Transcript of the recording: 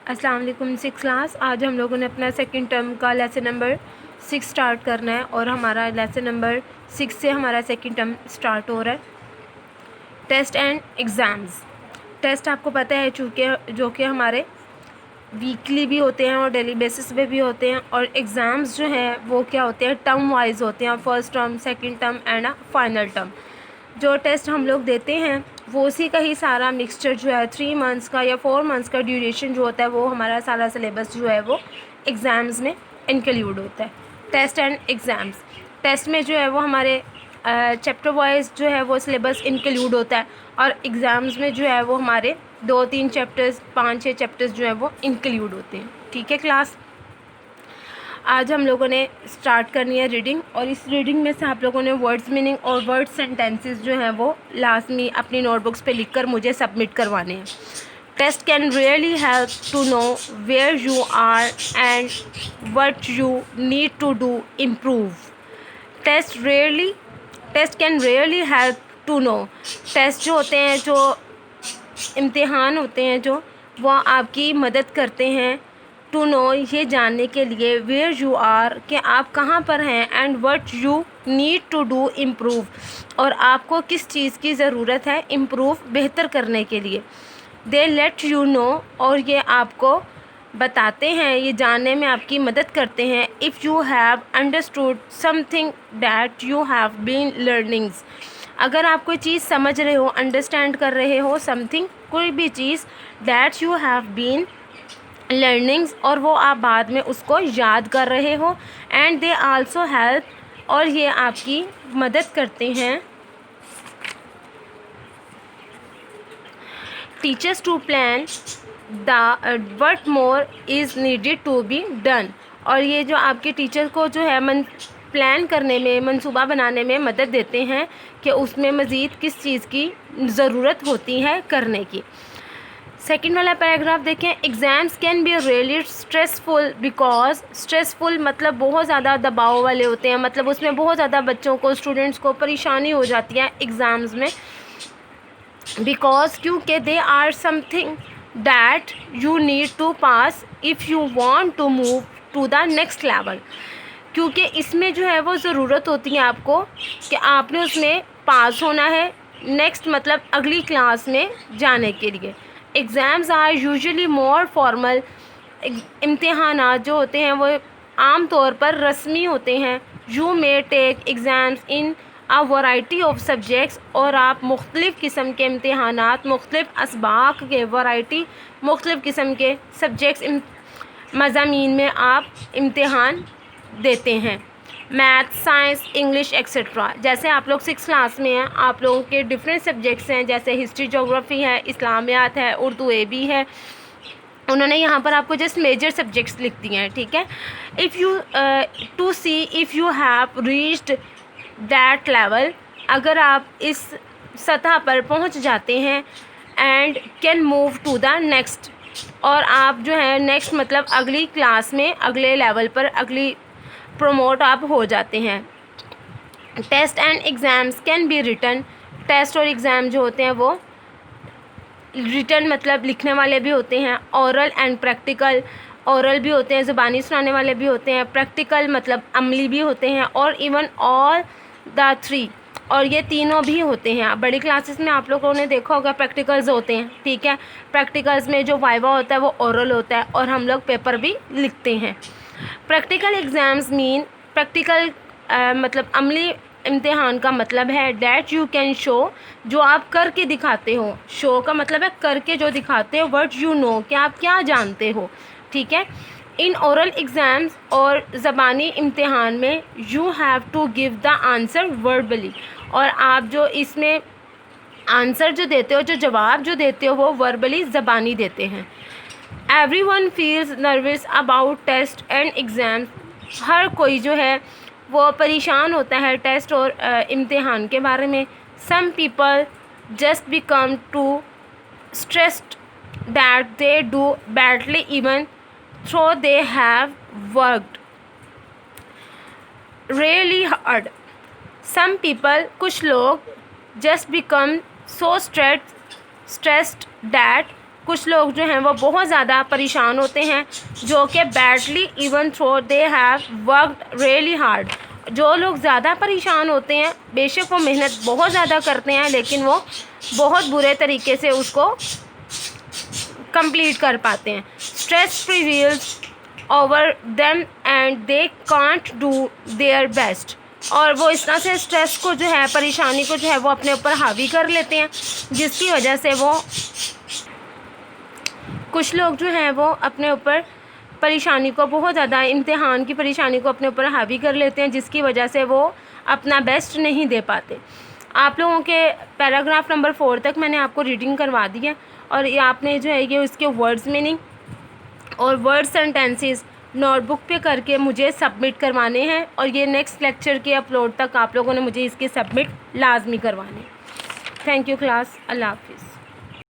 अस्सलाम वालेकुम। 6 क्लास। आज हम लोगों ने अपना सेकंड टर्म का लेसन नंबर 6 स्टार्ट करना है और हमारा लेसन नंबर 6 से हमारा सेकंड टर्म स्टार्ट हो रहा है। Test and exams. टेस्ट आपको पता है चूँकि जो कि हमारे वीकली भी होते हैं और डेली बेसिस पे भी होते हैं, और एग्ज़ाम्स जो हैं वो क्या होते हैं, टर्म वाइज होते हैं, first term, second term and final term. जो टेस्ट हम लोग देते हैं वो उसी का ही सारा मिक्सचर जो है 3 मंथ्स का या 4 मंथ्स का ड्यूरेशन जो होता है वो हमारा सारा सिलेबस जो है वो एग्ज़ाम्स में इंक्लूड होता है। Test and exams. टेस्ट में जो है वो हमारे चैप्टर वाइज जो है वो सिलेबस इंक्लूड होता है, और एग्ज़ाम्स में जो है वो हमारे 2-3 चैप्टर्स, 5-6 चैप्टर्स जो है वो इंक्लूड होते हैं। ठीक है क्लास। आज हम लोगों ने स्टार्ट करनी है रीडिंग, और इस रीडिंग में से आप लोगों ने वर्ड्स मीनिंग और वर्ड सेंटेंसेस जो हैं वो लाजमी अपनी नोटबुक्स पे लिखकर मुझे सबमिट करवाने हैं। Test can really help to know where you are and what you need to do improve. Test can really help to know. Test जो होते हैं, जो इम्तिहान होते हैं, जो वो आपकी मदद करते हैं टू नो, ये जानने के लिए, वेयर यू आर, कि आप कहाँ पर हैं, and what you need to do improve, और आपको किस चीज़ की ज़रूरत है इम्प्रूव, बेहतर करने के लिए। दे लेट यू नो, और ये आपको बताते हैं, ये जानने में आपकी मदद करते हैं। If you have understood something that you have been learnings. अगर आप कोई चीज़ समझ रहे हो, अंडरस्टैंड कर रहे हो समथिंग, कोई भी चीज़, that you have been learnings, और वो आप बाद में उसको याद कर रहे हो। एंड दे आल्सो हेल्प, और ये आपकी मदद करते हैं teachers to plan the what more is needed to be done. और ये जो आपके टीचर को जो है प्लान करने में, मंसूबा बनाने में मदद देते हैं कि उसमें मज़ीद किस चीज़ की ज़रूरत होती है करने की। सेकेंड वाला पैराग्राफ देखें। Exams can be really stressful because, stressful मतलब बहुत ज़्यादा दबाव वाले होते हैं, मतलब उसमें बहुत ज़्यादा बच्चों को, स्टूडेंट्स को परेशानी हो जाती है एग्ज़ाम्स में। बिकॉज, क्योंकि they are something that you need to pass if you want to move to the next level. क्योंकि इसमें जो है वो ज़रूरत होती है आपको कि आपने उसमें पास होना है, नेक्स्ट मतलब अगली क्लास में जाने के लिए। Exams are usually more formal. इम्तिहानात जो होते हैं वो आम तौर पर रस्मी होते हैं। You may take exams in a variety of subjects, और आप मुख्तलिफ़ किस्म के इम्तिहानात, मुख्तलिफ़ असबाक के वैरायटी, मुख्तलिफ़ किस्म के सब्जेक्ट्स, मज़ामीन में आप इम्तिहान देते हैं। Math, science, English etcetera. जैसे आप लोग 6 क्लास में हैं, आप लोगों के डिफरेंट सब्जेक्ट्स हैं, जैसे हिस्ट्री, जोग्राफ़ी है, इस्लामियात है, उर्दू ए है। उन्होंने यहाँ पर आपको जस्ट मेजर सब्जेक्ट्स लिख दिए हैं। ठीक है। If you to see if you have reached that level, अगर आप इस सतह पर पहुँच जाते हैं, and can move to the next, और आप जो है नेक्स्ट मतलब अगली क्लास में, अगले लेवल पर, अगली प्रमोट आप हो जाते हैं। Test and exams can be written. Test और एग्ज़ाम जो होते हैं वो रिटन मतलब लिखने वाले भी होते हैं, ओरल एंड प्रैक्टिकल। ओरल भी होते हैं, ज़ुबानी सुनाने वाले भी होते हैं, प्रैक्टिकल मतलब अमली भी होते हैं, और इवन ऑल द 3, और ये तीनों भी होते हैं। बड़ी क्लासेस में आप लोगों ने देखा होगा प्रैक्टिकल्स होते हैं। ठीक है। प्रैक्टिकल्स में जो वाइवा होता है वो ओरल होता है, और हम लोग पेपर भी लिखते हैं। प्रैक्टिकल एग्ज़ाम्स मीन, प्रैक्टिकल मतलब अमली इम्तिहान का मतलब है डैट यू कैन शो, जो आप करके दिखाते हो। शो का मतलब है करके जो दिखाते हो। व्हाट यू नो, कि आप क्या जानते हो। ठीक है। इन ओरल एग्ज़ाम्स, और ज़बानी इम्तिहान में, you have to give the answer verbally, और आप जो इसमें आंसर जो देते हो, जो जवाब जो देते हो, वो वर्बली ज़बानी देते हैं। Everyone feels nervous about test and exam. हर कोई जो है वो परेशान होता है टेस्ट और इम्तिहान के बारे में। Some people just become to stressed that they do badly even though they have worked really hard. Some people, कुछ लोग, just become so stressed that कुछ लोग जो हैं वो बहुत ज़्यादा परेशान होते हैं, जो कि badly even though they have worked really hard. जो लोग ज़्यादा परेशान होते हैं, बेशक वो मेहनत बहुत ज़्यादा करते हैं, लेकिन वो बहुत बुरे तरीके से उसको कंप्लीट कर पाते हैं। Stress prevails over them and they can't do their best. और वो इस तरह से स्ट्रेस को जो है, परेशानी को जो है वो अपने ऊपर हावी कर लेते हैं, जिसकी वजह से वो कुछ लोग जो हैं वो अपने ऊपर परेशानी को बहुत ज़्यादा, इम्तिहान की परेशानी को अपने ऊपर हावी कर लेते हैं, जिसकी वजह से वो अपना बेस्ट नहीं दे पाते। आप लोगों के पैराग्राफ नंबर 4 तक मैंने आपको रीडिंग करवा दी है, और ये आपने जो है ये उसके वर्ड्स मीनिंग और वर्ड सेंटेंसेस नोटबुक पे करके मुझे सबमिट करवाने हैं, और ये नेक्स्ट लेक्चर के अपलोड तक आप लोगों ने मुझे इसके सबमिट लाजमी करवाने। थैंक यू क्लास, अल्लाह हाफिज़।